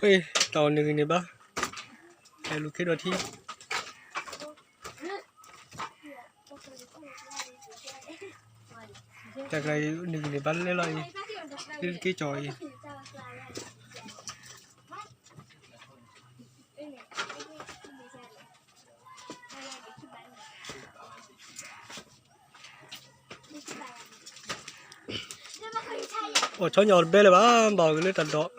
ôi tàu này ba hay lúc cái đó thìจากไรหนึ่งในบ้านเลยเลยกี่จอยโอ้ชอนยอดเบ้เลยบ้าบอกเลยตัดดอก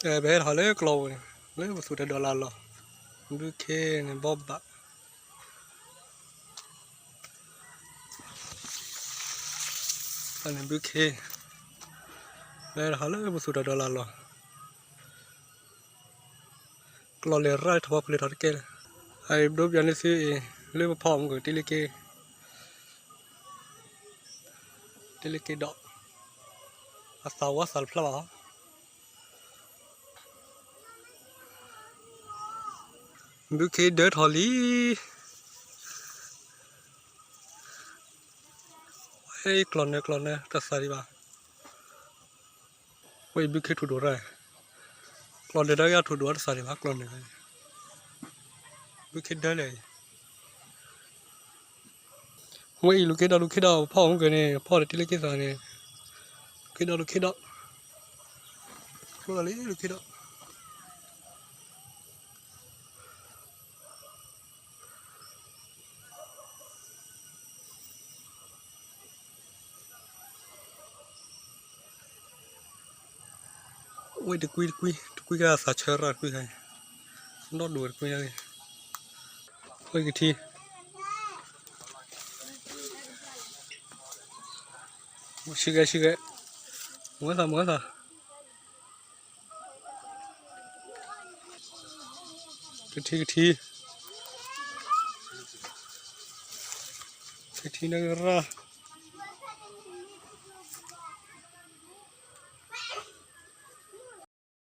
เบ้เขาเลยกลัวเลยสุดแต่ดอลลาร์หรอดูแค่เนี่ยบ๊อบบะอันนี้ดูแค่เบ้เขาเลยสุดแต่ดอลลาร์หรอกลัวเลยไร้ทับเลยทัดเกลไอ้รูปยันนี่สิเลยมาพร้อมกับติลิเกดอกอาสาวสัลพลาวดูแค่เดิร์ทฮอลลี่เฮ้ยกลอนเนี่ยตัดสารีบ้าเฮ้ยดูแค่ถูดอะไรกลอนเดี๋ยวได้ยาถูดวัดสารีบ้ากลอนเนี่ยดูแค่ได้เลยเฮ้ยลูกแค่ดาวพ่อของเกเนี่ยพ่อเด็กที่เล็กที่สุดเนี่ยลูกแค่ดาวรู้อะไรลูกแค่ดาวโอ้ยเด็กคุยกันสาเชอร์คุยกันนอดดูดคุยกันโอ้ยกี่ทีชิเกะมัวซะกี่ทีนะกระ